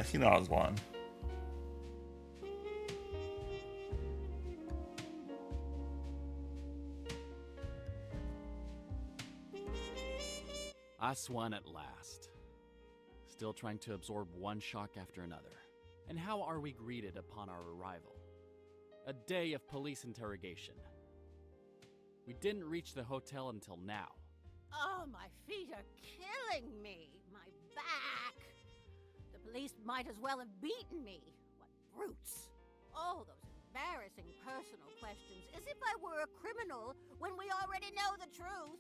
He knows one. Us won at last. Still trying to absorb one shock after another. And how are we greeted upon our arrival? A day of police interrogation. We didn't reach the hotel until now. Oh, my feet are killing me. My back. The police might as well have beaten me. What brutes. Oh, those embarrassing personal questions, as if I were a criminal when we already know the truth.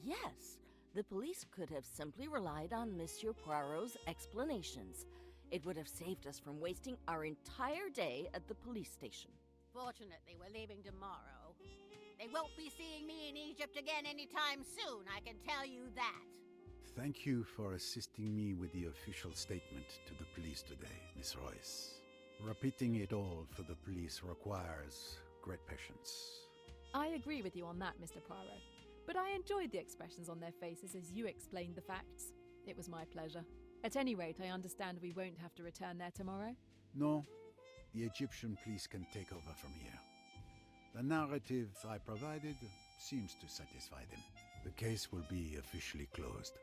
Yes, the police could have simply relied on Monsieur Poirot's explanations. It would have saved us from wasting our entire day at the police station. Fortunately, we're leaving tomorrow. They won't be seeing me in Egypt again anytime soon, I can tell you that. Thank you for assisting me with the official statement to the police today, Miss Royce. Repeating it all for the police requires great patience. I agree with you on that, Mr. Poirot. But I enjoyed the expressions on their faces as you explained the facts. It was my pleasure. At any rate, I understand we won't have to return there tomorrow. No, the Egyptian police can take over from here. The narrative I provided seems to satisfy them. The case will be officially closed.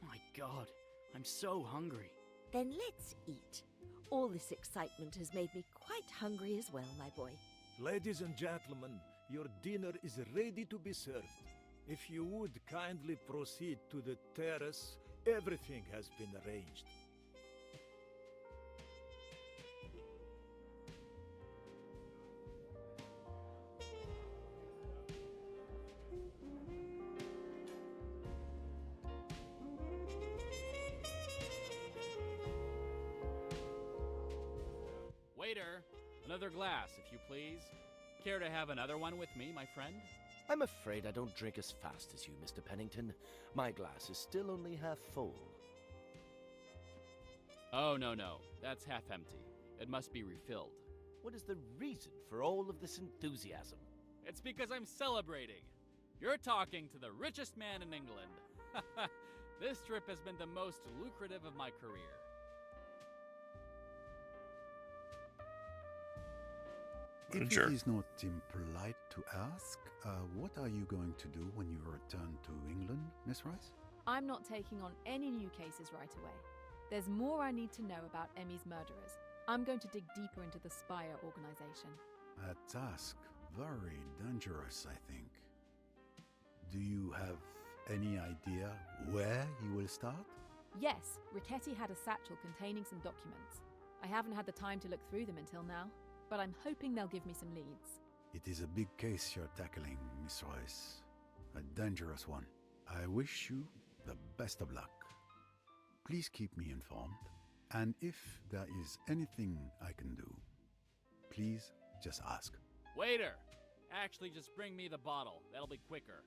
My God, I'm so hungry. Then let's eat. All this excitement has made me quite hungry as well, my boy. Ladies and gentlemen, your dinner is ready to be served. If you would kindly proceed to the terrace, everything has been arranged. Waiter, another glass, if you please. Care to have another one with me, my friend? I'm afraid I don't drink as fast as you, Mr. Pennington. My glass is still only half full. Oh, no, that's half empty. It must be refilled. What is the reason for all of this enthusiasm? It's because I'm celebrating. You're talking to the richest man in England. This trip has been the most lucrative of my career. If Sure. it is not impolite to ask, what are you going to do when you return to England, Miss Rice? I'm not taking on any new cases right away. There's more I need to know about Emmy's murderers. I'm going to dig deeper into the Spire organization. A task very dangerous, I think. Do you have any idea where you will start? Yes, Richetti had a satchel containing some documents. I haven't had the time to look through them until now, but I'm hoping they'll give me some leads. It is a big case you're tackling, Miss Royce. A dangerous one. I wish you the best of luck. Please keep me informed, and if there is anything I can do, please just ask. Waiter! Actually, just bring me the bottle. That'll be quicker.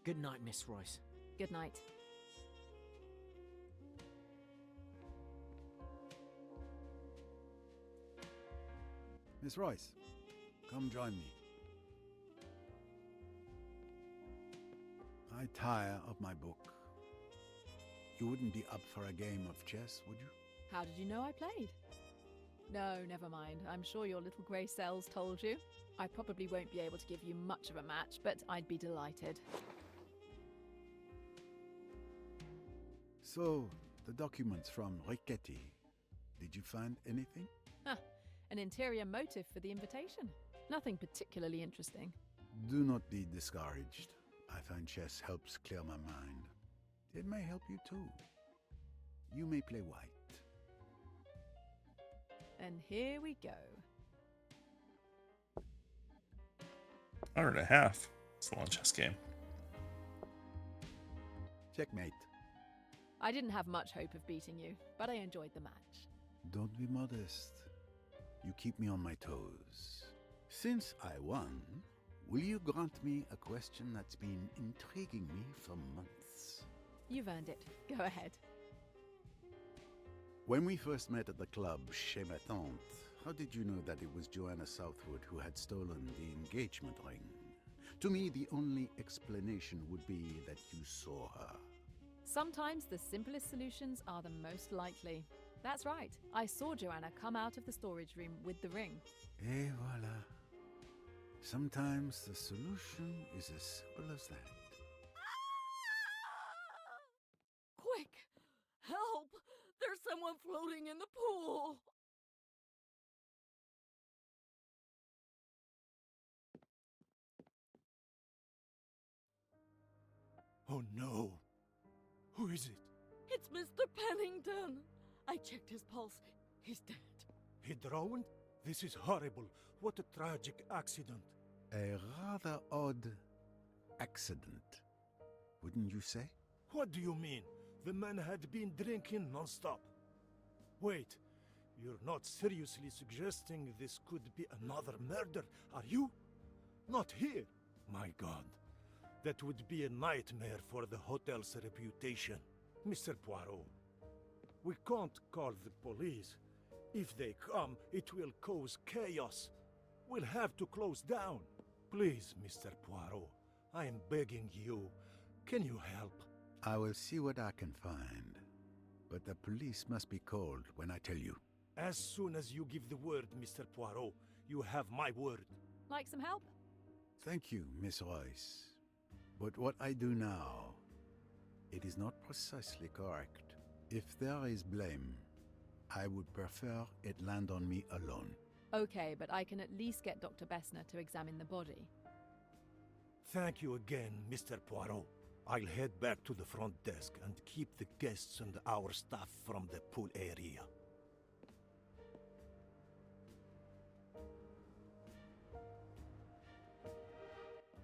Good night, Miss Royce. Good night. Miss Royce, come join me. I tire of my book. You wouldn't be up for a game of chess, would you? How did you know I played? No, never mind. I'm sure your little grey cells told you. I probably won't be able to give you much of a match, but I'd be delighted. So, the documents from Richetti. Did you find anything? An interior motive for the invitation. Nothing particularly interesting. Do not be discouraged. I find chess helps clear my mind. It may help you too. You may play white. And here we go. 1.5. It's a long chess game. Checkmate. I didn't have much hope of beating you, but I enjoyed the match. Don't be modest. You keep me on my toes. Since I won, will you grant me a question that's been intriguing me for months? You've earned it. Go ahead. When we first met at the club Chez Ma Tante, how did you know that it was Joanna Southwood who had stolen the engagement ring? To me, the only explanation would be that you saw her. Sometimes the simplest solutions are the most likely. That's right. I saw Joanna come out of the storage room with the ring. Et voilà. Sometimes the solution is as simple as that. Quick! Help! There's someone floating in the pool! Oh no! Who is it? It's Mr. Pennington! I checked his pulse. He's dead. He drowned? This is horrible. What a tragic accident. A rather odd accident, wouldn't you say? What do you mean? The man had been drinking non-stop. Wait, you're not seriously suggesting this could be another murder, are you? Not here? My God. That would be a nightmare for the hotel's reputation. Mr. Poirot, we can't call the police. If they come, it will cause chaos. We'll have to close down. Please, Mr. Poirot, I am begging you. Can you help? I will see what I can find. But the police must be called when I tell you. As soon as you give the word, Mr. Poirot, you have my word. Like some help? Thank you, Miss Royce. But what I do now, it is not precisely correct. If there is blame, I would prefer it land on me alone. Okay, but I can at least get Dr. Bessner to examine the body. Thank you again, Mr. Poirot. I'll head back to the front desk and keep the guests and our staff from the pool area.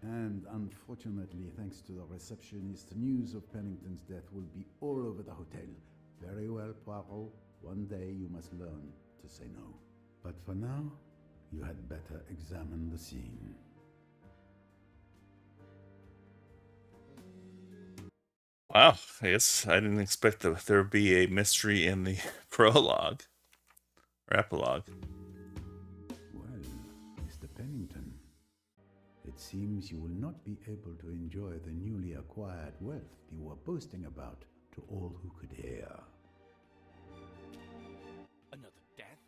And unfortunately, thanks to the receptionist, news of Pennington's death will be all over the hotel. Very well, Poirot. One day you must learn to say no. But for now, you had better examine the scene. Wow, yes, I didn't expect that there would be a mystery in the prologue or epilogue. Well, Mr. Pennington, it seems you will not be able to enjoy the newly acquired wealth you were boasting about to all who could hear. Another death?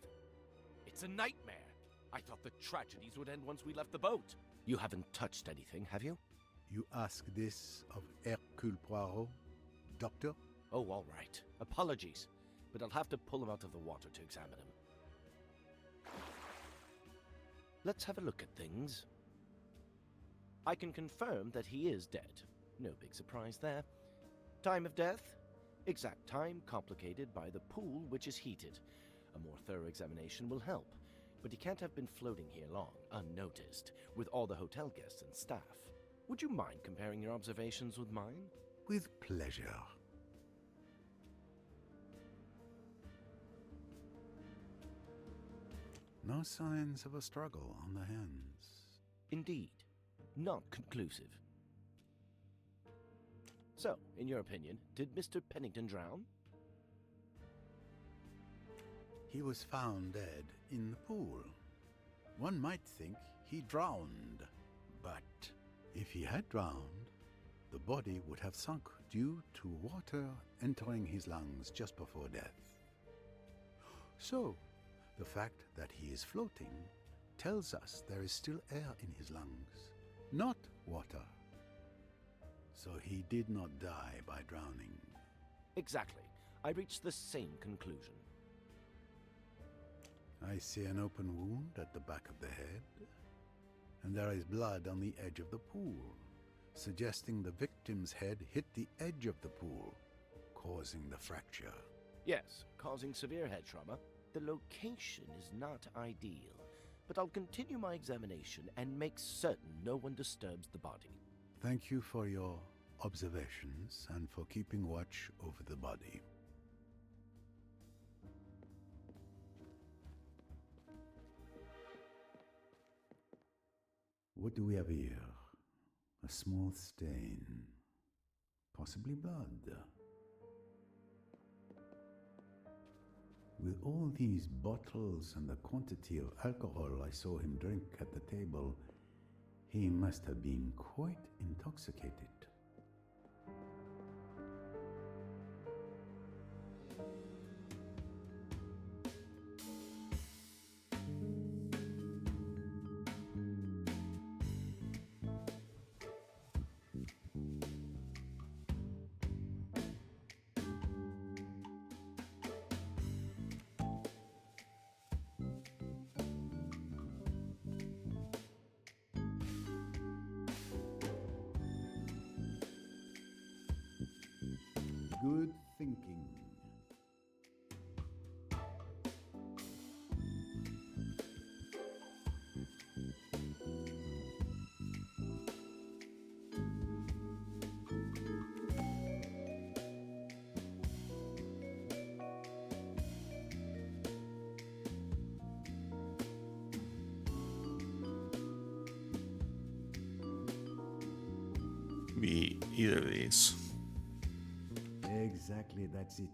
It's a nightmare. I thought the tragedies would end once we left the boat. You haven't touched anything, have you? You ask this of Hercule Poirot, Doctor? Oh, all right. Apologies. But I'll have to pull him out of the water to examine him. Let's have a look at things. I can confirm that he is dead. No big surprise there. Time of death? Exact time complicated by the pool, which is heated. A more thorough examination will help. But he can't have been floating here long, unnoticed, with all the hotel guests and staff. Would you mind comparing your observations with mine? With pleasure. No signs of a struggle on the hands. Indeed. Not conclusive. So, in your opinion, did Mr. Pennington drown? He was found dead in the pool. One might think he drowned, but if he had drowned, the body would have sunk due to water entering his lungs just before death. So, the fact that he is floating tells us there is still air in his lungs, not water. So he did not die by drowning. Exactly. I reached the same conclusion. I see an open wound at the back of the head, and there is blood on the edge of the pool, suggesting the victim's head hit the edge of the pool, causing the fracture. Yes, causing severe head trauma. The location is not ideal, but I'll continue my examination and make certain no one disturbs the body. Thank you for your observations and for keeping watch over the body. What do we have here? A small stain. Possibly blood. With all these bottles and the quantity of alcohol I saw him drink at the table, he must have been quite intoxicated. Good thinking. Be either of these. Exactly, that's it.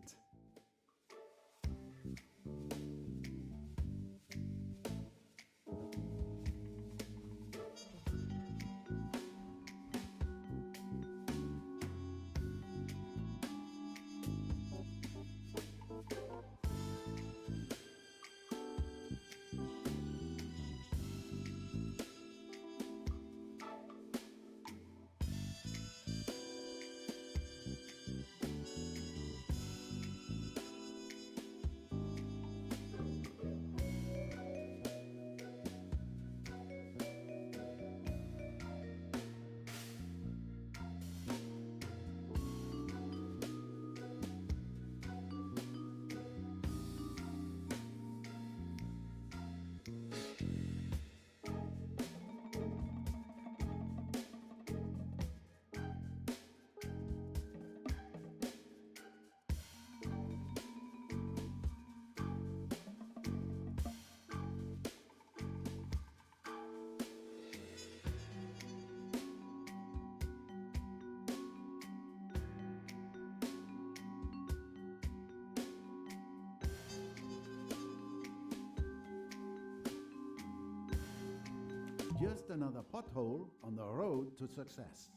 Just another pothole on the road to success.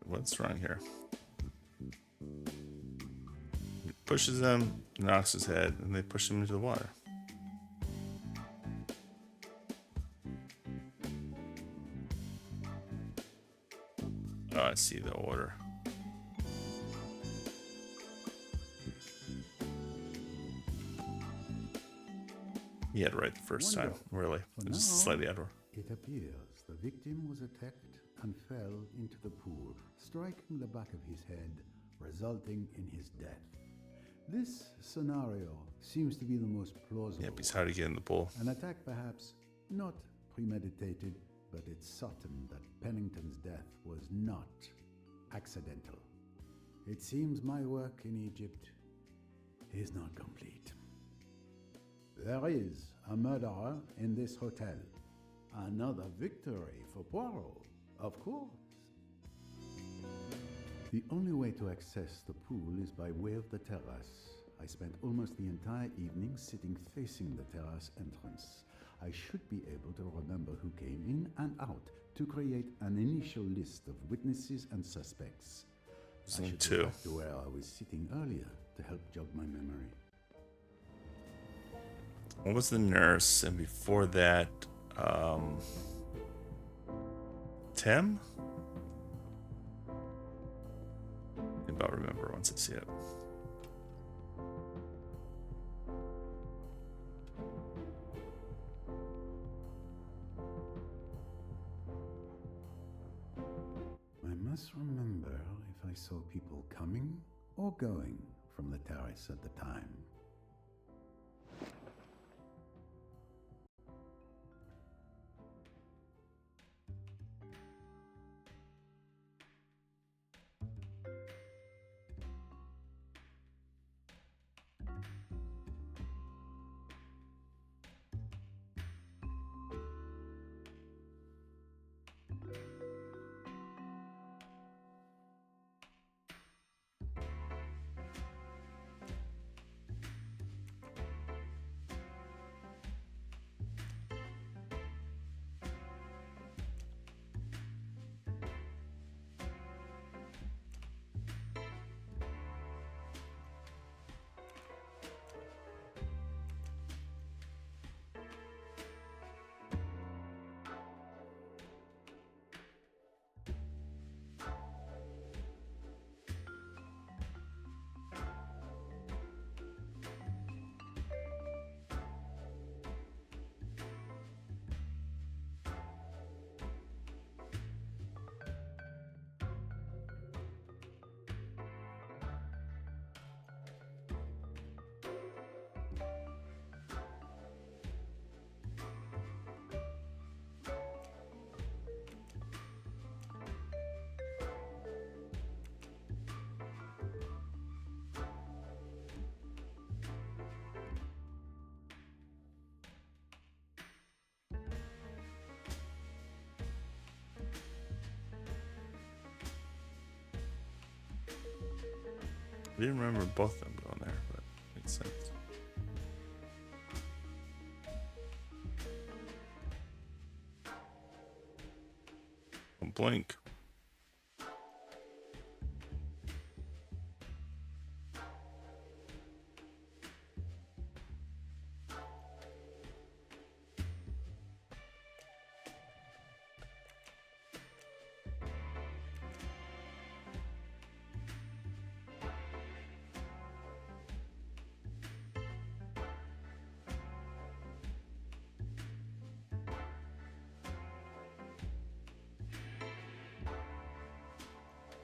What's wrong here? He pushes him, knocks his head, and they push him into the water. Oh, I see the order. He had it right the first time, really. For It was now, slightly out of order. It appears the victim was attacked and fell into the pool, striking the back of his head, resulting in his death. This scenario seems to be the most plausible. Yep, he's hard to get in the pool. An attack perhaps not premeditated, but it's certain that Pennington's death was not accidental. It seems my work in Egypt is not complete. There is a murderer in this hotel. Another victory for Poirot, of course. The only way to access the pool is by way of the terrace. I spent almost the entire evening sitting facing the terrace entrance. I should be able to remember who came in and out to create an initial list of witnesses and suspects. I should go back to where I was sitting earlier to help jog my memory. What was the nurse? And before that, Tim? Maybe I'll remember once I see it. I must remember if I saw people coming or going from the terrace at the time. I didn't remember both of them going there, but makes sense. Blink.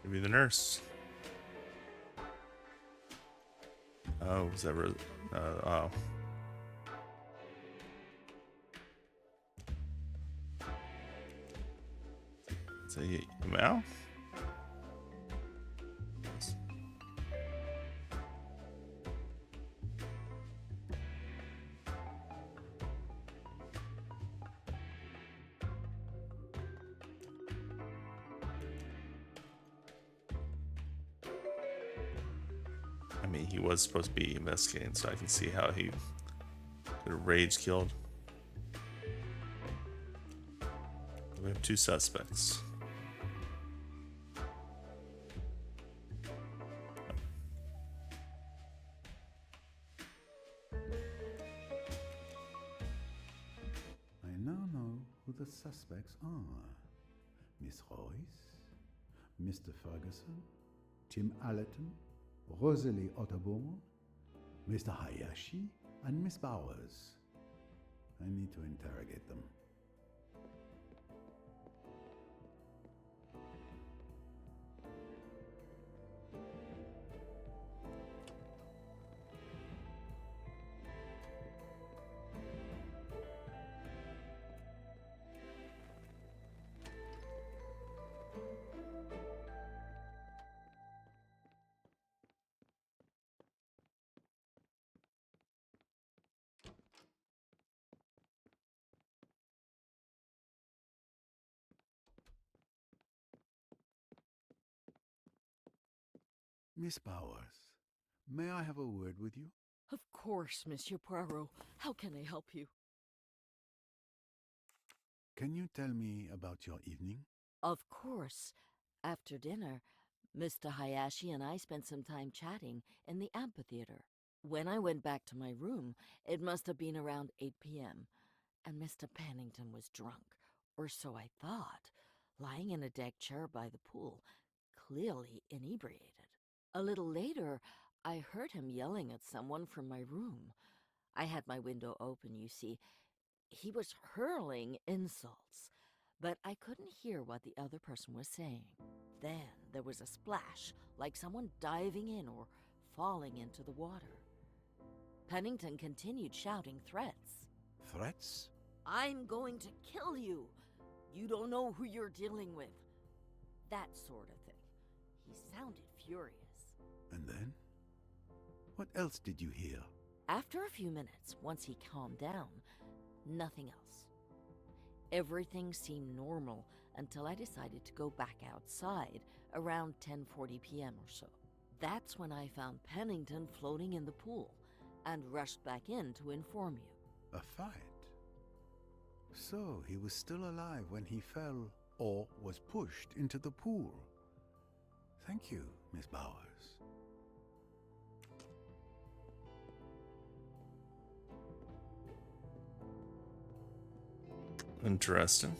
Maybe the nurse. Oh, was that oh. Is that Mal? I mean, he was supposed to be investigating, so I can see how he could have rage killed. We have 2 suspects. I now know who the suspects are. Miss Royce, Mr. Ferguson, Tim Allerton, Rosalie Otterborn, Mr. Hayashi, and Miss Bowers. I need to interrogate them. Miss Bowers, may I have a word with you? Of course, Monsieur Poirot. How can I help you? Can you tell me about your evening? Of course. After dinner, Mr. Hayashi and I spent some time chatting in the amphitheater. When I went back to my room, it must have been around 8 p.m., and Mr. Pennington was drunk, or so I thought, lying in a deck chair by the pool, clearly inebriated. A little later, I heard him yelling at someone from my room. I had my window open, you see. He was hurling insults, but I couldn't hear what the other person was saying. Then there was a splash, like someone diving in or falling into the water. Pennington continued shouting threats. Threats? I'm going to kill you. You don't know who you're dealing with. That sort of thing. He sounded furious. And then? What else did you hear? After a few minutes, once he calmed down, nothing else. Everything seemed normal until I decided to go back outside around 10:40 p.m. or so. That's when I found Pennington floating in the pool and rushed back in to inform you. A fight? So he was still alive when he fell or was pushed into the pool. Thank you, Miss Bowers. Interesting.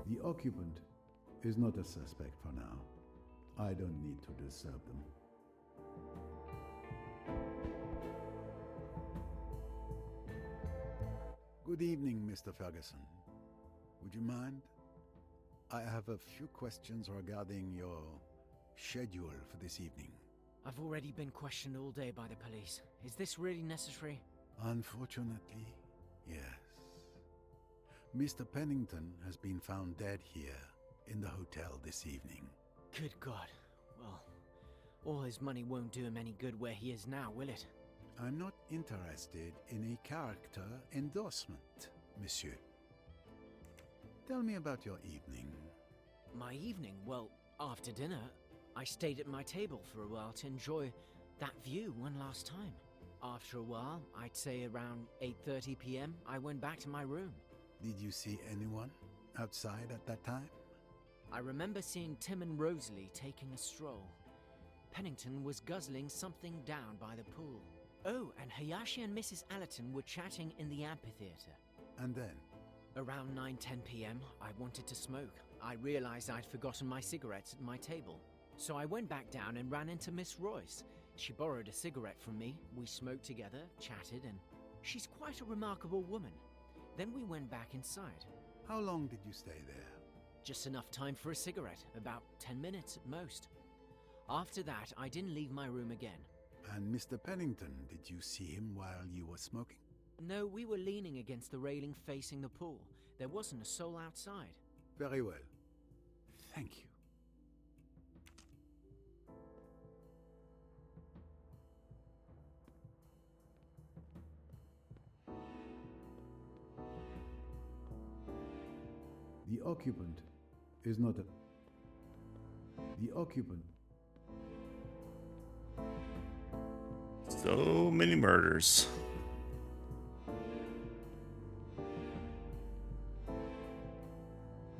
The occupant is not a suspect for now. I don't need to disturb them. Good evening, Mr. Ferguson. Would you mind? I have a few questions regarding your schedule for this evening. I've already been questioned all day by the police. Is this really necessary? Unfortunately, yes. Mr. Pennington has been found dead here in the hotel this evening. Good God. Well, all his money won't do him any good where he is now, will it? I'm not interested in a character endorsement, monsieur. Tell me about your evening. My evening? Well, after dinner, I stayed at my table for a while to enjoy that view one last time. After a while, I'd say around 8:30 p.m., I went back to my room. Did you see anyone outside at that time? I remember seeing Tim and Rosalie taking a stroll. Pennington was guzzling something down by the pool. Oh, and Hayashi and Mrs. Allerton were chatting in the amphitheater. And then? Around 9:10 p.m., I wanted to smoke. I realized I'd forgotten my cigarettes at my table. So I went back down and ran into Miss Royce. She borrowed a cigarette from me. We smoked together, chatted, and she's quite a remarkable woman. Then we went back inside. How long did you stay there? Just enough time for a cigarette, about 10 minutes at most. After that, I didn't leave my room again. And Mr. Pennington, did you see him while you were smoking? No, we were leaning against the railing facing the pool. There wasn't a soul outside. Very well. Thank you. The occupant is not a... The occupant... So many murders.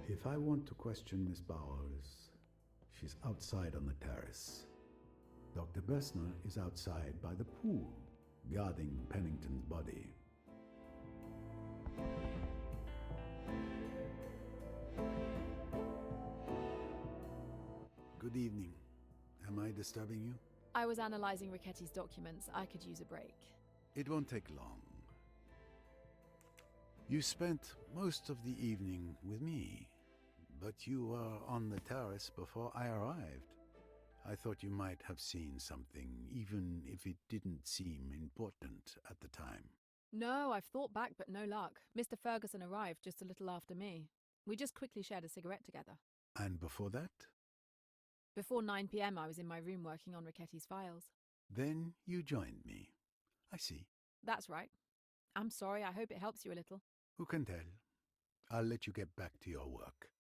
If I want to question Miss Bowers, she's outside on the terrace. Dr. Bessner is outside by the pool, guarding Pennington's body. Good evening. Am I disturbing you? I was analysing Ricchetti's documents. I could use a break. It won't take long. You spent most of the evening with me, but you were on the terrace before I arrived. I thought you might have seen something, even if it didn't seem important at the time. No, I've thought back, but no luck. Mr. Ferguson arrived just a little after me. We just quickly shared a cigarette together. And before that? Before 9 p.m., I was in my room working on Ricchetti's files. Then you joined me. I see. That's right. I'm sorry, I hope it helps you a little. Who can tell? I'll let you get back to your work.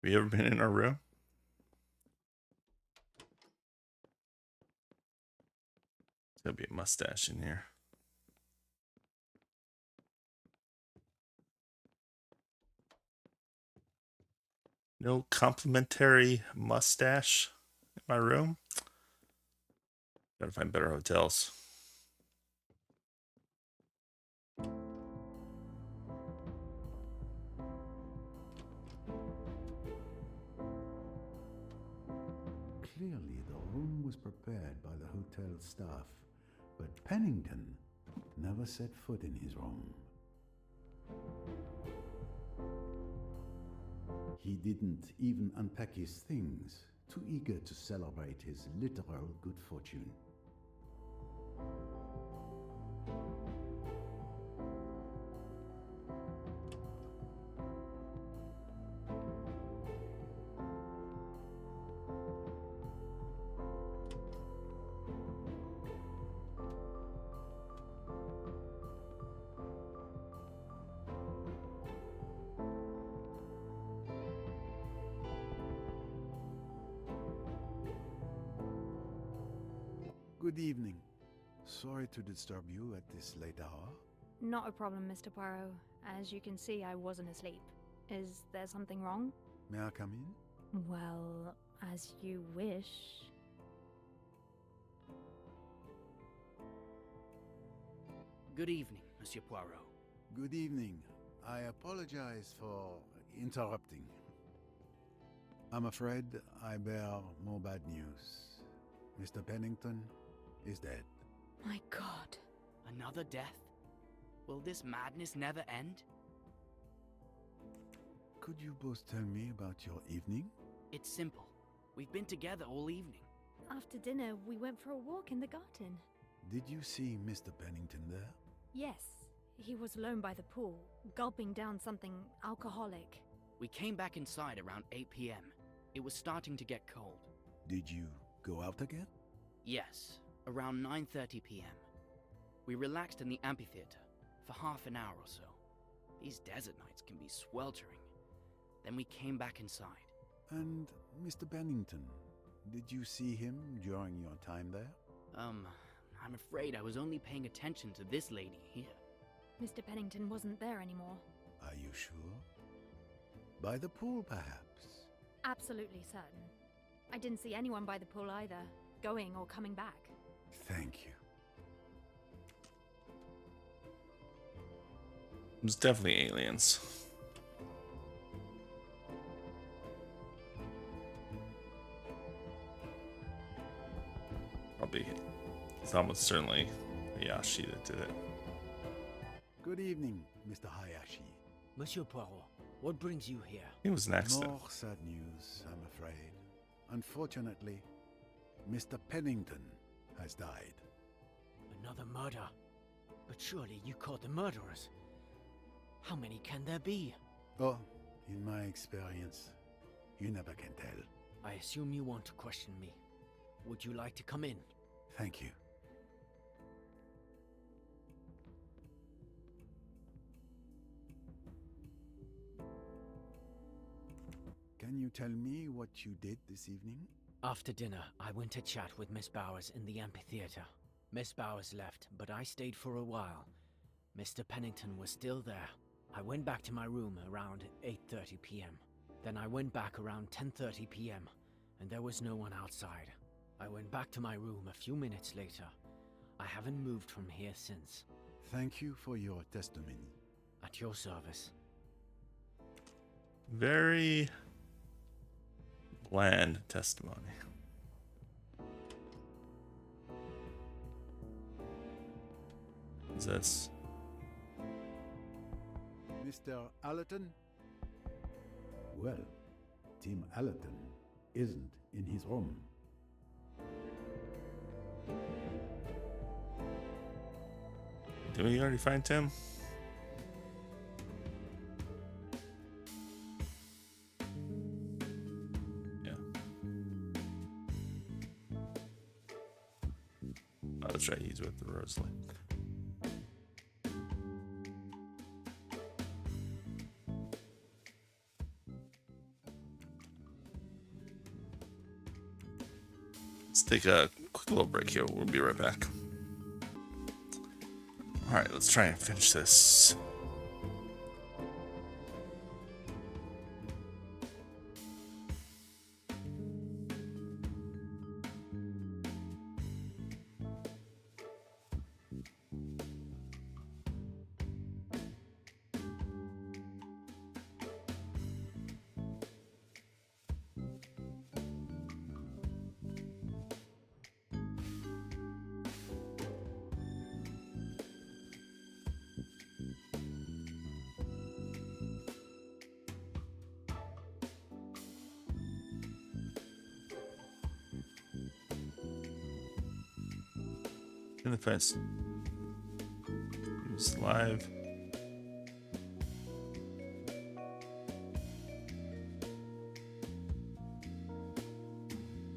Have you ever been in our room? There's gotta be a mustache in here. No complimentary mustache in my room. Gotta find better hotels. Clearly, the room was prepared by the hotel staff, but Pennington never set foot in his room. He didn't even unpack his things, too eager to celebrate his literal good fortune. Good evening. Sorry to disturb you at this late hour. Not a problem, Mr. Poirot. As you can see, I wasn't asleep. Is there something wrong? May I come in? Well, as you wish. Good evening, Monsieur Poirot. Good evening. I apologize for interrupting. I'm afraid I bear more bad news. Mr. Pennington is dead. My god. Another death? Will this madness never end? Could you both tell me about your evening? It's simple. We've been together all evening. After dinner, we went for a walk in the garden. Did you see Mr. Pennington there? Yes, he was alone by the pool, gulping down something alcoholic. We came back inside around 8 p.m. It was starting to get cold. Did you go out again? Yes, around 9:30 p.m. We relaxed in the amphitheater for half an hour or so. These desert nights can be sweltering. Then we came back inside. And Mr. Pennington, did you see him during your time there? I'm afraid I was only paying attention to this lady here. Mr. Pennington wasn't there anymore. Are you sure? By the pool, perhaps? Absolutely certain. I didn't see anyone by the pool either, going or coming back. Thank you. It was definitely aliens. Probably. It's almost certainly Hayashi that did it. Good evening, Mr. Hayashi. Monsieur Poirot, what brings you here? He was next. More sad news, I'm afraid. Unfortunately, Mr. Pennington has died. Another murder? But surely you caught the murderers. How many can there be? Oh, in my experience, you never can tell. I assume you want to question me. Would you like to come in? Thank you. Can you tell me what you did this evening? After dinner, I went to chat with Miss Bowers in the amphitheater. Miss Bowers left, but I stayed for a while. Mr. Pennington was still there. I went back to my room around 8:30 p.m. Then I went back around 10:30 p.m. and there was no one outside. I went back to my room a few minutes later. I haven't moved from here since. Thank you for your testimony. At your service. Very bland testimony. What's this? Mr. Allerton? Well, Tim Allerton isn't in his room. Did we already find Tim? Yeah. Oh, that's right. He's with the Rosalie. Let's take a quick little break here. We'll be right back. Alright, let's try and finish this. In the fence. Use live.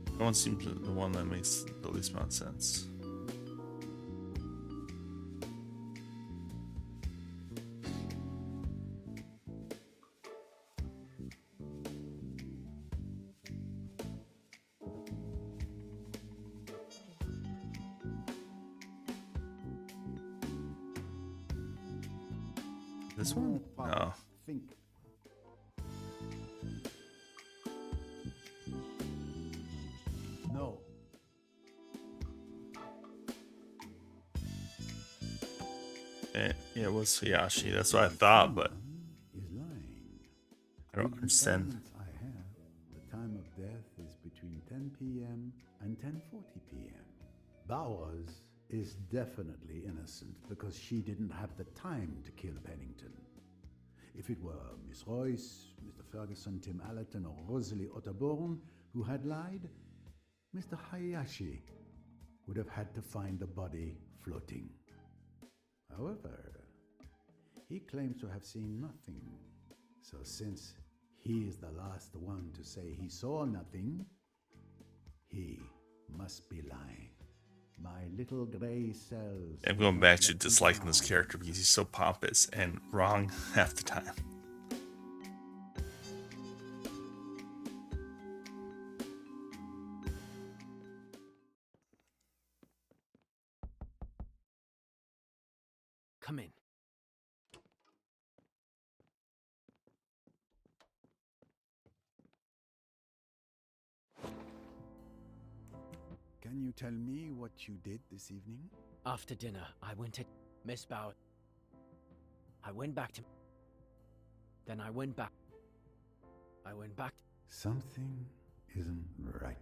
That one seems the one that makes the least amount of sense. This one? No. Think. No. Yeah, it was Hayashi. That's what I thought, but Is lying. I don't The understand. intelligence I have, the time of death is between 10 p.m. and 10:40 p.m. Bowers is definitely innocent because she didn't have the time to kill Pennington. If it were Miss Royce, Mr. Ferguson, Tim Allerton, or Rosalie Otterborn who had lied, Mr. Hayashi would have had to find the body floating. However, he claims to have seen nothing. So since he is the last one to say he saw nothing, he must be lying. My little gray cells. I'm going back to disliking this character because he's so pompous and wrong half the time. Come in. Can you tell me what you did this evening? After dinner, I went to Miss Bauer. I went back to... Then I went back. I went back... Something isn't right.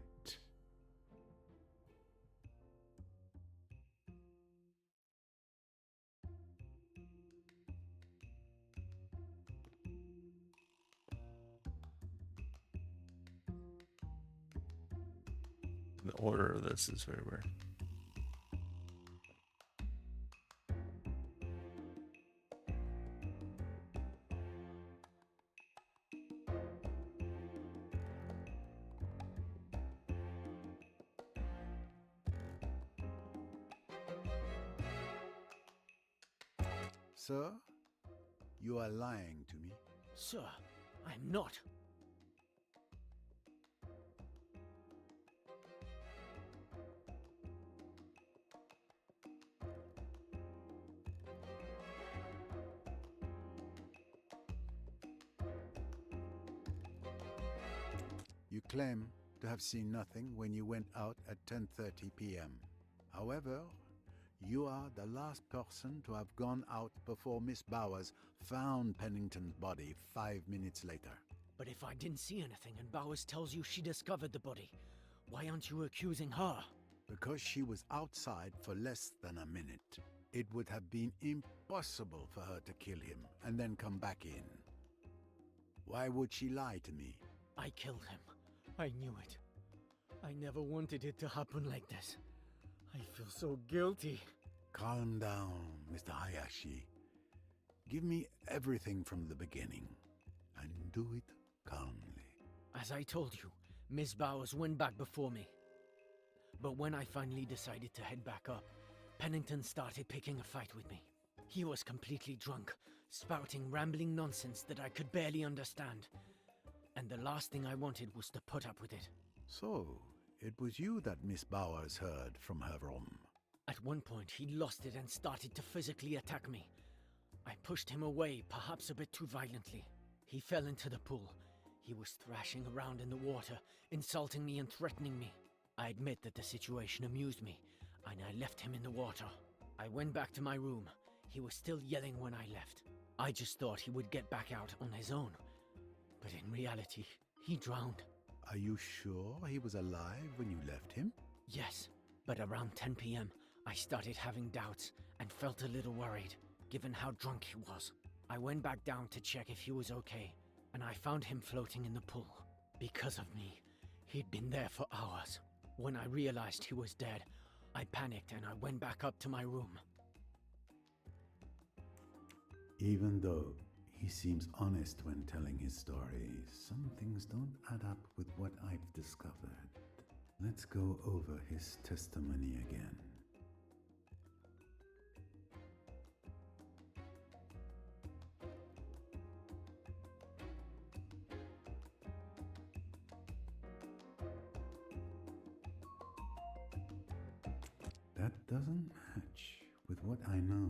The order of this is very weird. Sir, you are lying to me. Sir, I'm not. You claim to have seen nothing when you went out at 10:30 p.m. However, you are the last person to have gone out before Miss Bowers found Pennington's body 5 minutes later. But if I didn't see anything and Bowers tells you she discovered the body, why aren't you accusing her? Because she was outside for less than a minute. It would have been impossible for her to kill him and then come back in. Why would she lie to me? I killed him. I knew it. I never wanted it to happen like this. I feel so guilty. Calm down, Mr. Hayashi. Give me everything from the beginning, and do it calmly. As I told you, Miss Bowers went back before me. But when I finally decided to head back up, Pennington started picking a fight with me. He was completely drunk, spouting rambling nonsense that I could barely understand. And the last thing I wanted was to put up with it. So, it was you that Miss Bowers heard from her room. At one point, he lost it and started to physically attack me. I pushed him away, perhaps a bit too violently. He fell into the pool. He was thrashing around in the water, insulting me and threatening me. I admit that the situation amused me, and I left him in the water. I went back to my room. He was still yelling when I left. I just thought he would get back out on his own. But in reality, he drowned. Are you sure he was alive when you left him? Yes, but around 10 p.m., I started having doubts and felt a little worried, given how drunk he was. I went back down to check if he was okay, and I found him floating in the pool. Because of me, he'd been there for hours. When I realized he was dead, I panicked and I went back up to my room. Even though he seems honest when telling his story, some things don't add up with what I've discovered. Let's go over his testimony again. That doesn't match with what I know.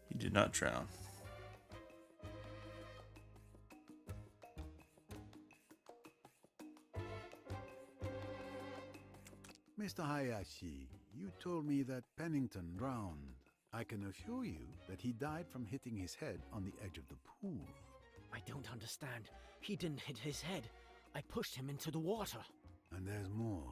He did not drown. Mr. Hayashi, you told me that Pennington drowned. I can assure you that he died from hitting his head on the edge of the pool. I don't understand. He didn't hit his head. I pushed him into the water. And there's more.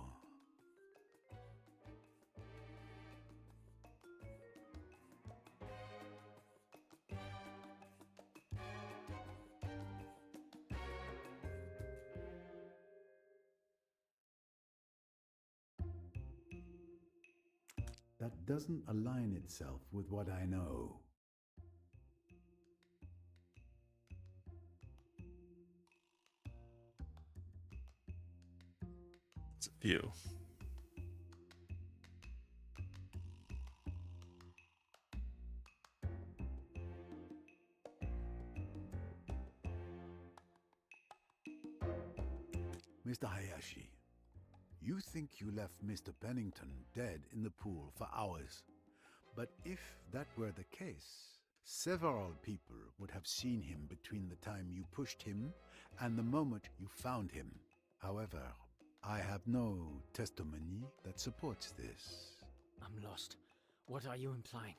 That doesn't align itself with what I know. It's a few. Mr. Hayashi, you think you left Mr. Pennington dead in the pool for hours. But if that were the case, several people would have seen him between the time you pushed him and the moment you found him. However, I have no testimony that supports this. I'm lost. What are you implying?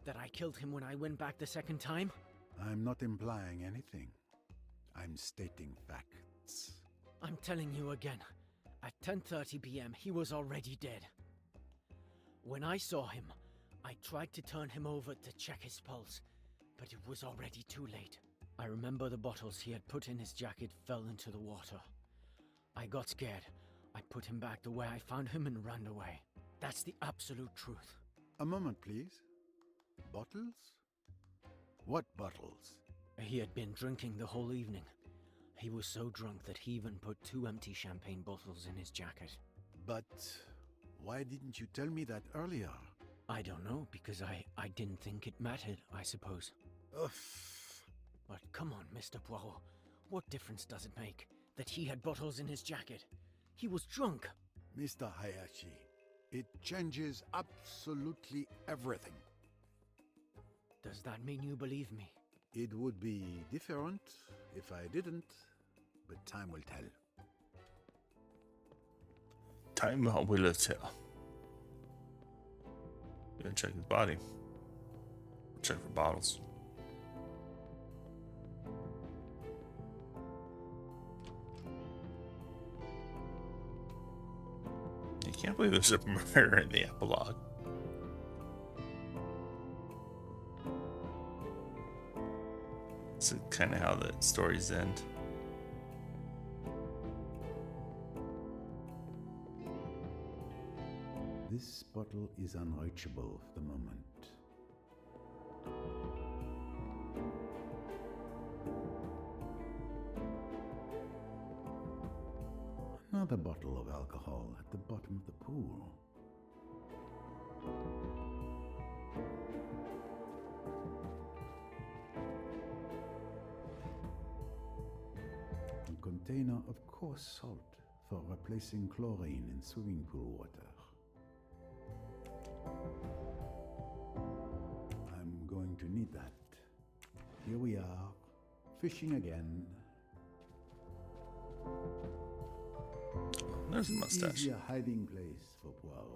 That I killed him when I went back the second time? I'm not implying anything. I'm stating facts. I'm telling you again. At 10:30 p.m., he was already dead. When I saw him, I tried to turn him over to check his pulse, but it was already too late. I remember the bottles he had put in his jacket fell into the water. I got scared. I put him back the way I found him and ran away. That's the absolute truth. A moment, please. Bottles? What bottles? He had been drinking the whole evening. He was so drunk that he even put 2 empty champagne bottles in his jacket. But why didn't you tell me that earlier? I don't know, because I didn't think it mattered, I suppose. Ugh. But come on, Mr. Poirot. What difference does it make that he had bottles in his jacket? He was drunk. Mr. Hayashi, it changes absolutely everything. Does that mean you believe me? It would be different if I didn't, but time will tell. Time will tell. Gonna check his body. Check for bottles. You can't believe there's a murder in the epilogue. This is kind of how the stories end. This bottle is unreachable for the moment. Another bottle of alcohol at the bottom of the pool. A container of coarse salt for replacing chlorine in swimming pool water. I'm going to need that. Here we are, fishing again. There's a mustache. Easier hiding place for Poirot.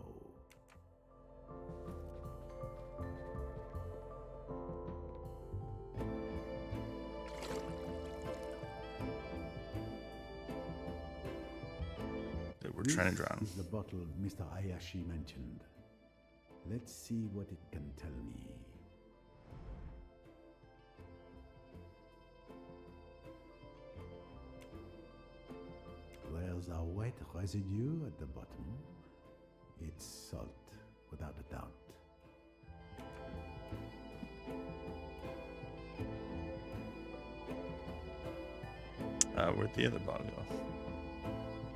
They were trying to drown him. This is the bottle Mr. Hayashi mentioned. Let's see what it can tell me. There's a white residue at the bottom. It's salt, without a doubt. Where'd the other bottle go?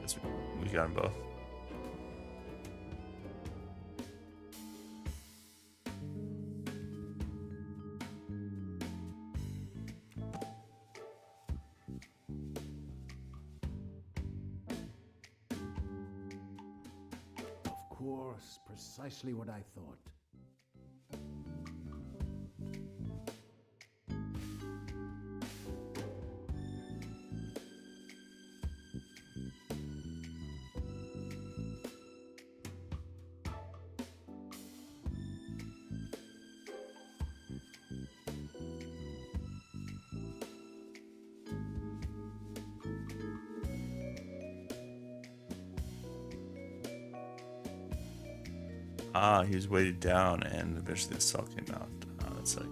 Guess we got them both. Of course, precisely what I thought. Ah, he was weighted down and eventually the cell came out. That's like.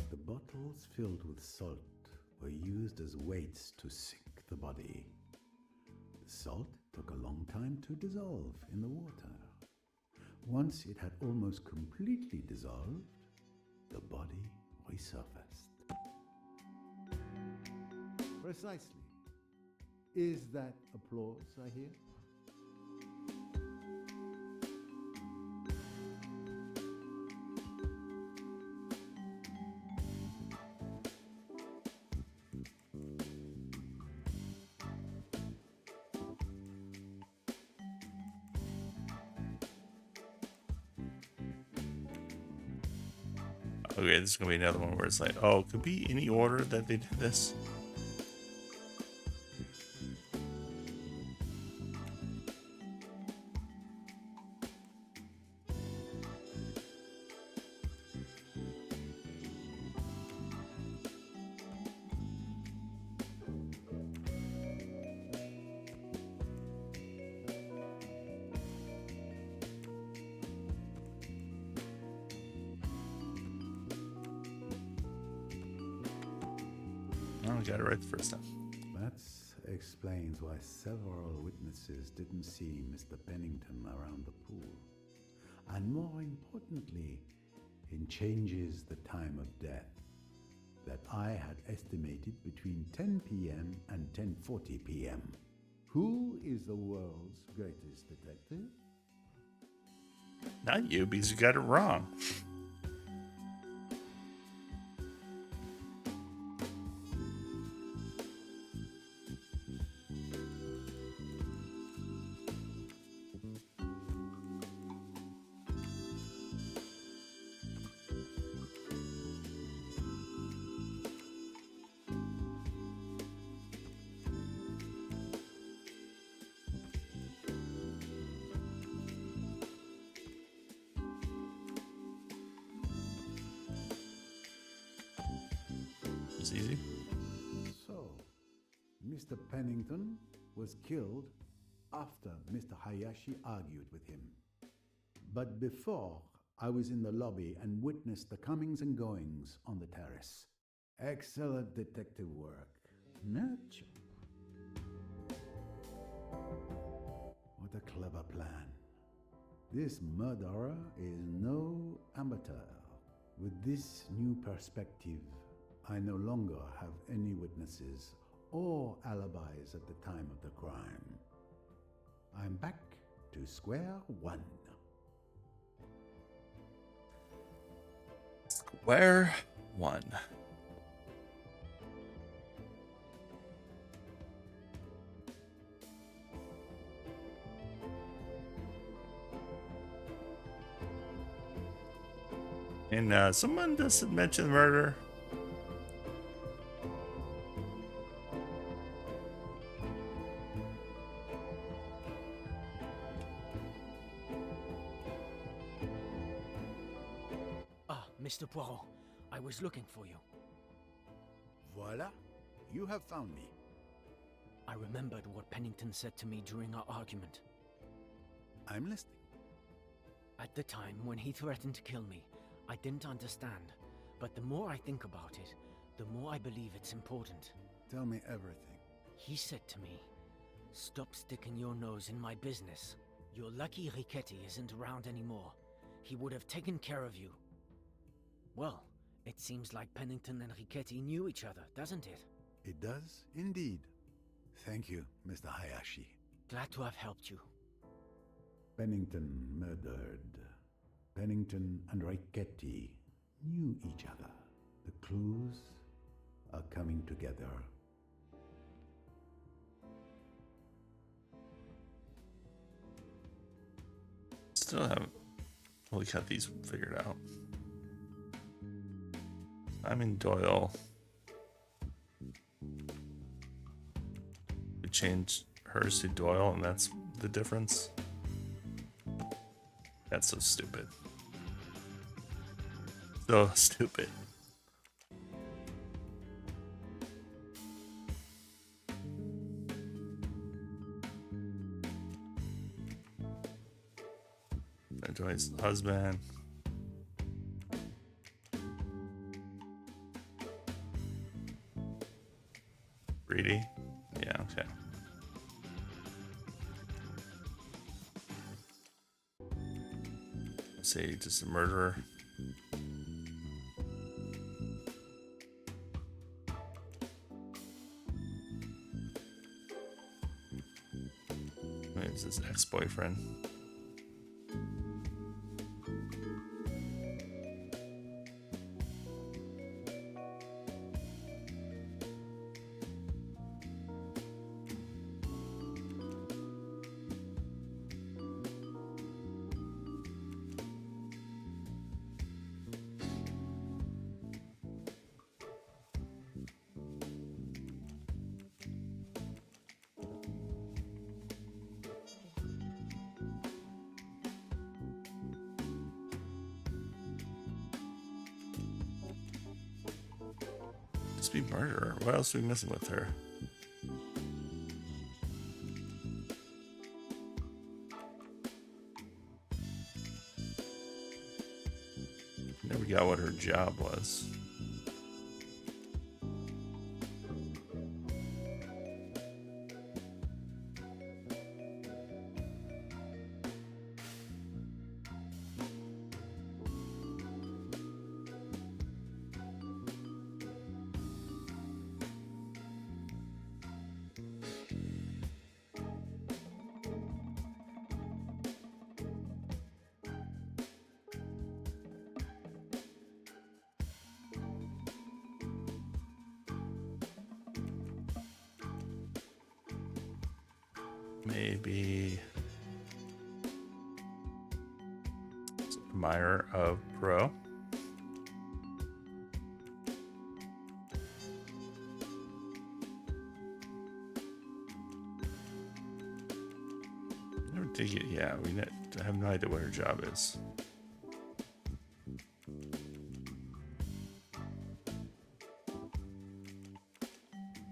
The bottles filled with salt were used as weights to sink the body. The salt took a long time to dissolve in the water. Once it had almost completely dissolved, the body resurfaced. Precisely. Is that applause I hear? Okay, this is gonna be another one where it's like, oh, it could be any order that they did this. Oh, I got it right the first time. That explains why several witnesses didn't see Mr. Pennington around the pool. And more importantly, it changes the time of death that I had estimated between 10 p.m. and 10:40 p.m. Who is the world's greatest detective? Not you, because you got it wrong. It's easy. So, Mr. Pennington was killed after Mr. Hayashi argued with him. But before, I was in the lobby and witnessed the comings and goings on the terrace. Excellent detective work. Nurture. What a clever plan. This murderer is no amateur. With this new perspective, I no longer have any witnesses or alibis at the time of the crime. I'm back to square one. Square one. And someone doesn't mention murder. Ah, Mr. Poirot, I was looking for you. Voila, you have found me. I remembered what Pennington said to me during our argument. I'm listening. At the time, when he threatened to kill me, I didn't understand. But the more I think about it, the more I believe it's important. Tell me everything. He said to me, Stop sticking your nose in my business. You're lucky Riquetti isn't around anymore. He would have taken care of you. Well, it seems like Pennington and Riquetti knew each other, doesn't it? It does, indeed. Thank you, Mr. Hayashi. Glad to have helped you. Pennington murdered. Pennington and Riquetti knew each other. The clues are coming together. Still haven't fully got these figured out. I'm in Doyle. We changed hers to Doyle, and that's the difference. That's so stupid. So stupid. Joy's husband. Greedy? Yeah, okay. Say just a murderer. It's his ex-boyfriend. Just be murderer. What else are we missing with her? Never got what her job was. Maybe admirer of Pro. Never did it. Yeah, I have no idea what her job is.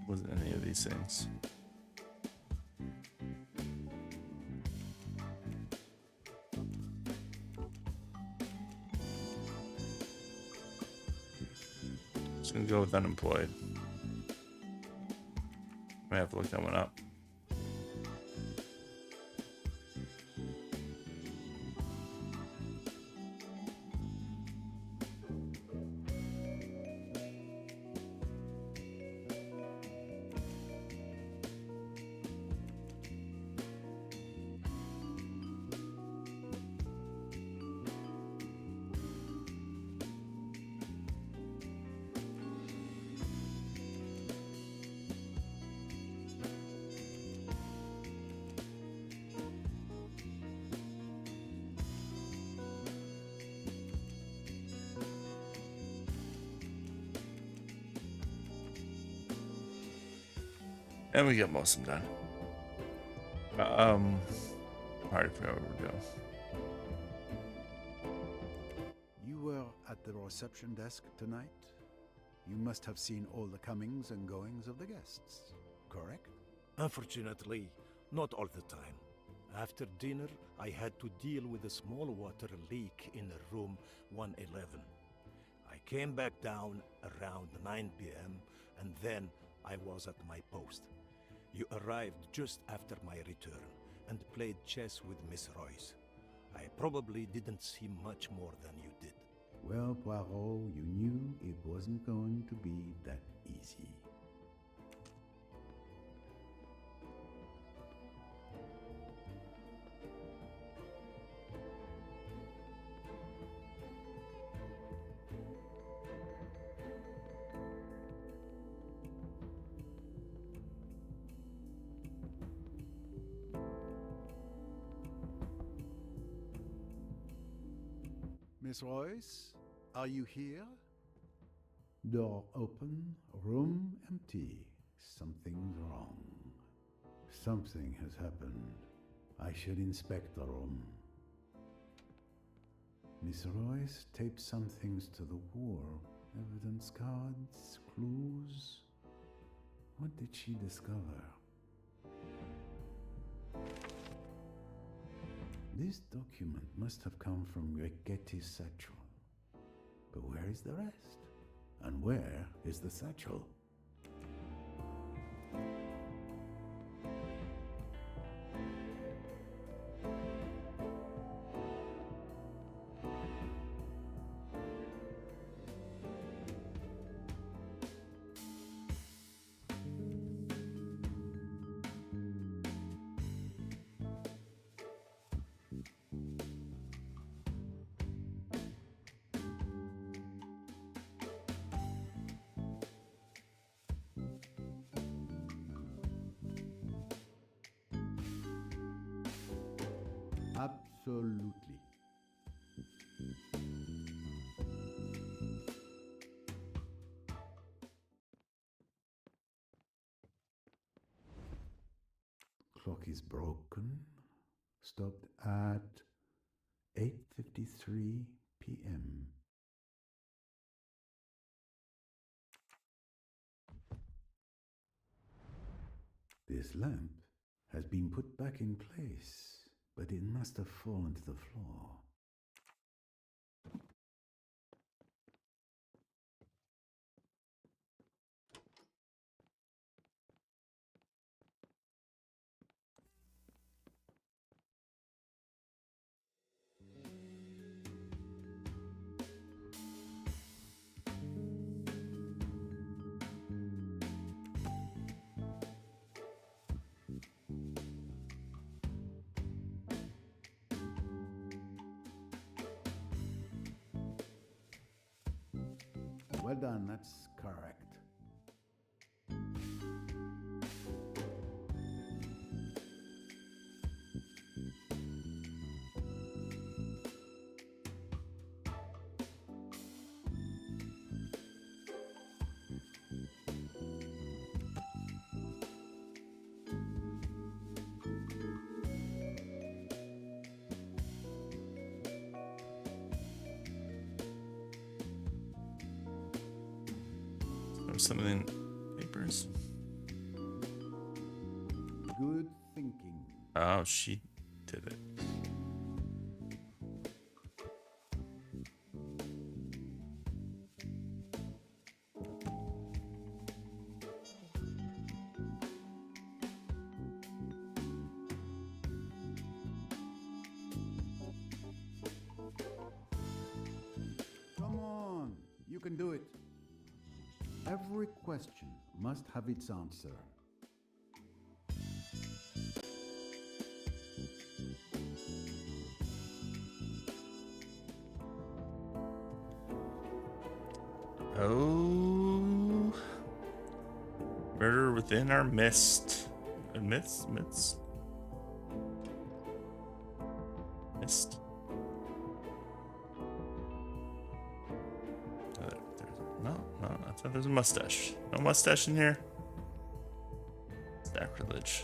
Wasn't any of these things. Just gonna go with unemployed. I have to look that one up. And we got most of them done. Hard to figure out where we go. You were at the reception desk tonight? You must have seen all the comings and goings of the guests, correct? Unfortunately, not all the time. After dinner, I had to deal with a small water leak in room 111. I came back down around 9 p.m. and then I was at my post. You arrived just after my return and played chess with Miss Royce. I probably didn't see much more than you did. Well, Poirot, you knew it wasn't going to be that easy. Miss Royce, are you here? Door open, room empty. Something's wrong. Something has happened. I should inspect the room. Miss Royce taped some things to the wall. Evidence cards, clues. What did she discover? This document must have come from Ricchetti's satchel. But where is the rest? And where is the satchel? Absolutely. Clock is broken. Stopped at 8:53 p.m. This lamp has been put back in place, but it must have fallen to the floor. Well done, that's correct. Something in papers. Good thinking. Oh, she did it. Come on, you can do it. Every question must have its answer. Oh, murder within our midst. Midst. No, I thought there's a mustache. No mustache in here. Sacrilege.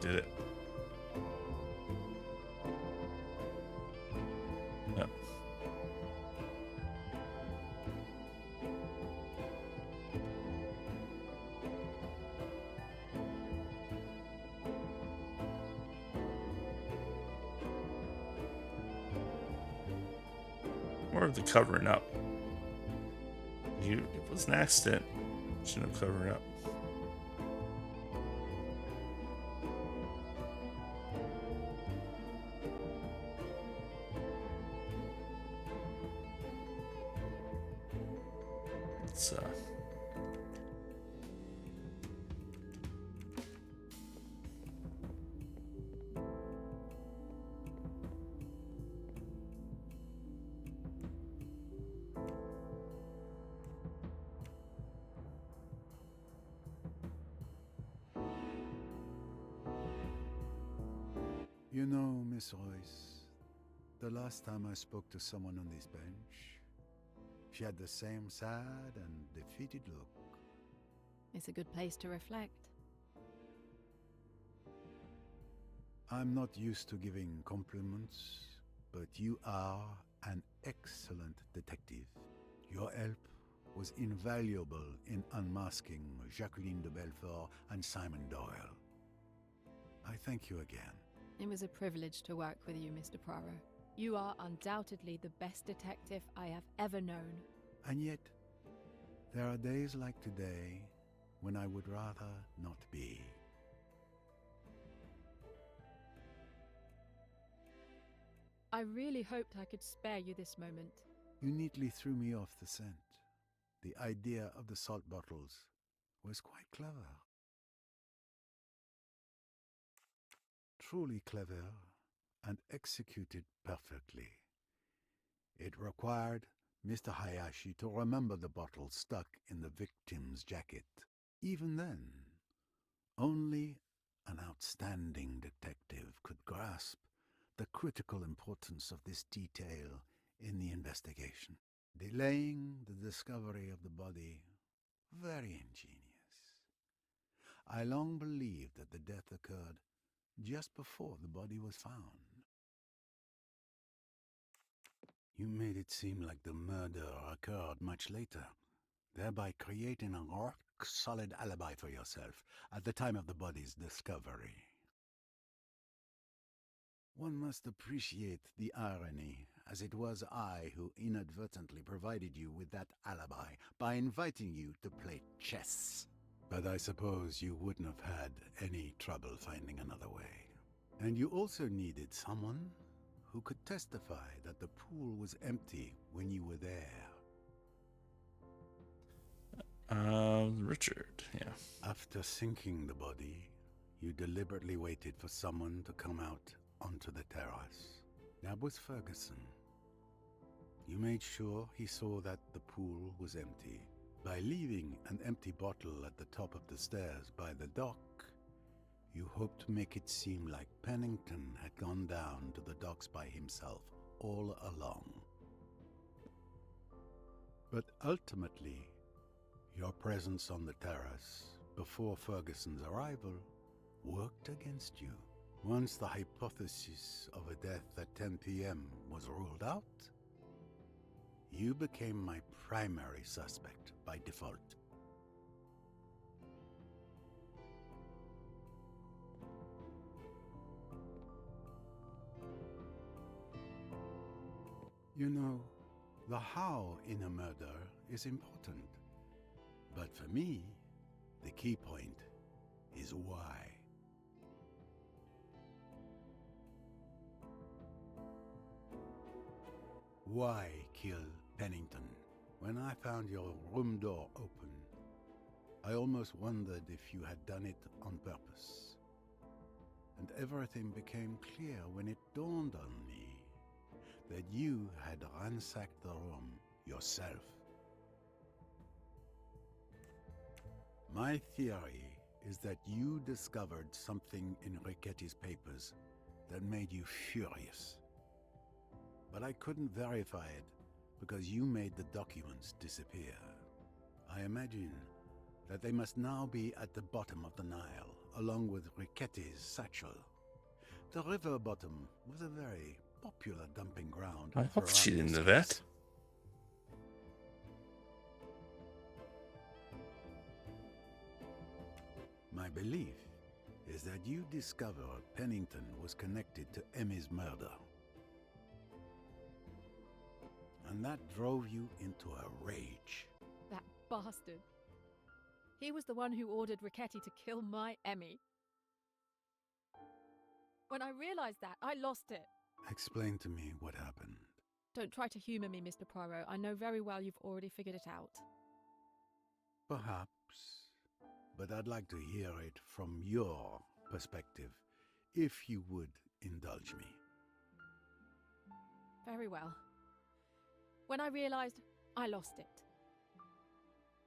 did it. Yep. More of the covering up. It was an accident. Shouldn't have covered up. It's You know, Miss Royce, the last time I spoke to someone on this bench, she had the same sad and defeated look. It's a good place to reflect. I'm not used to giving compliments, but you are an excellent detective. Your help was invaluable in unmasking Jacqueline de Belfort and Simon Doyle. I thank you again. It was a privilege to work with you, Mr. Poirot. You are undoubtedly the best detective I have ever known. And yet, there are days like today when I would rather not be. I really hoped I could spare you this moment. You neatly threw me off the scent. The idea of the salt bottles was quite clever. Truly clever and executed perfectly. It required Mr. Hayashi to remember the bottle stuck in the victim's jacket. Even then, only an outstanding detective could grasp the critical importance of this detail in the investigation, delaying the discovery of the body. Very ingenious. I long believed that the death occurred just before the body was found. You made it seem like the murder occurred much later, thereby creating a rock-solid alibi for yourself at the time of the body's discovery. One must appreciate the irony, as it was I who inadvertently provided you with that alibi by inviting you to play chess. But I suppose you wouldn't have had any trouble finding another way. And you also needed someone who could testify that the pool was empty when you were there. Richard, yeah. After sinking the body, you deliberately waited for someone to come out onto the terrace. That was Ferguson. You made sure he saw that the pool was empty. By leaving an empty bottle at the top of the stairs by the dock, you hoped to make it seem like Pennington had gone down to the docks by himself all along. But ultimately, your presence on the terrace before Ferguson's arrival worked against you. Once the hypothesis of a death at 10 p.m. was ruled out, you became my primary suspect by default. You know, the how in a murder is important. But for me, the key point is why. Why kill Pennington? When I found your room door open, I almost wondered if you had done it on purpose. And everything became clear when it dawned on me that you had ransacked the room yourself. My theory is that you discovered something in Ricchetti's papers that made you furious. But I couldn't verify it because you made the documents disappear. I imagine that they must now be at the bottom of the Nile, along with Ricchetti's satchel. The river bottom was a very popular dumping ground. I hope she throughout didn't this know that. case. My belief is that you discovered Pennington was connected to Emmy's murder. And that drove you into a rage. That bastard. He was the one who ordered Ricchetti to kill my Emmy. When I realized that, I lost it. Explain to me what happened. Don't try to humor me, Mr. Poirot. I know very well you've already figured it out. Perhaps, but I'd like to hear it from your perspective, if you would indulge me. Very well. When I realized, I lost it.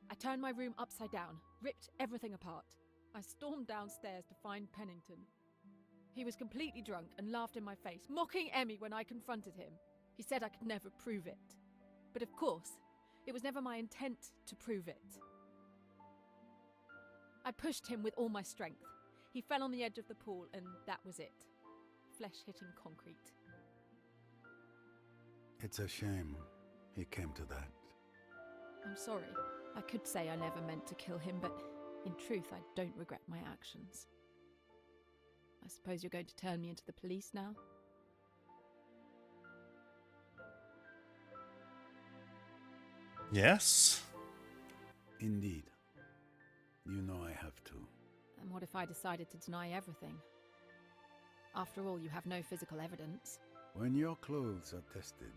I turned my room upside down, ripped everything apart. I stormed downstairs to find Pennington. He was completely drunk and laughed in my face, mocking Emmy when I confronted him. He said I could never prove it. But of course, it was never my intent to prove it. I pushed him with all my strength. He fell on the edge of the pool and that was it. Flesh hitting concrete. It's a shame it came to that. I'm sorry. I could say I never meant to kill him, but in truth, I don't regret my actions. I suppose you're going to turn me into the police now? Yes. Indeed. You know I have to. And what if I decided to deny everything? After all, you have no physical evidence. When your clothes are tested,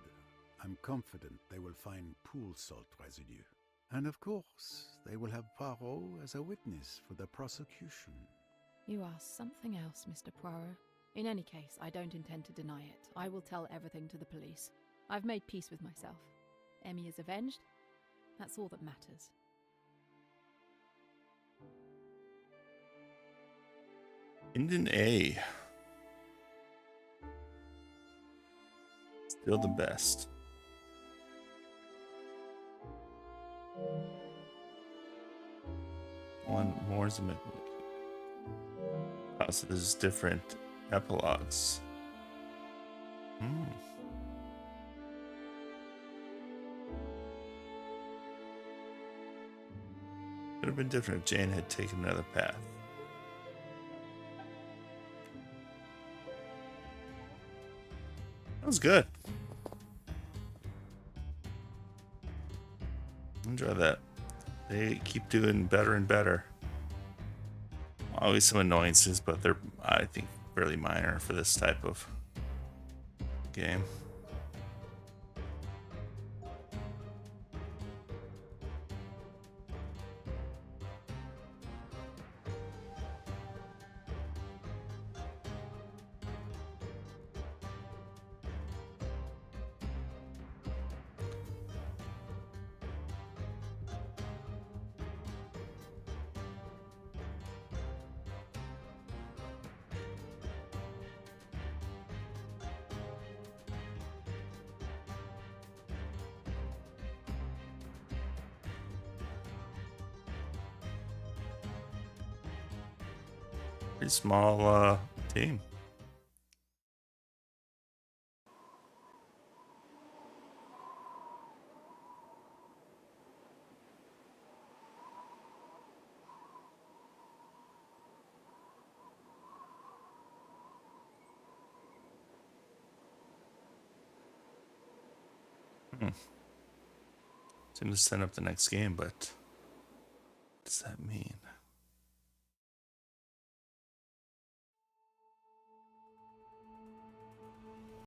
I'm confident they will find pool salt residue. And of course, they will have Poirot as a witness for the prosecution. You are something else, Mr. Poirot. In any case, I don't intend to deny it. I will tell everything to the police. I've made peace with myself. Emmy is avenged. That's all that matters. Indian A. Still the best. One more is a minute. Oh, so this is different epilogues. Could have been different if Jane had taken another path. That was good. Enjoy that. They keep doing better and better. Always some annoyances, but they're, I think, fairly minor for this type of game. Pretty small team. Seem to set up the next game, but what does that mean?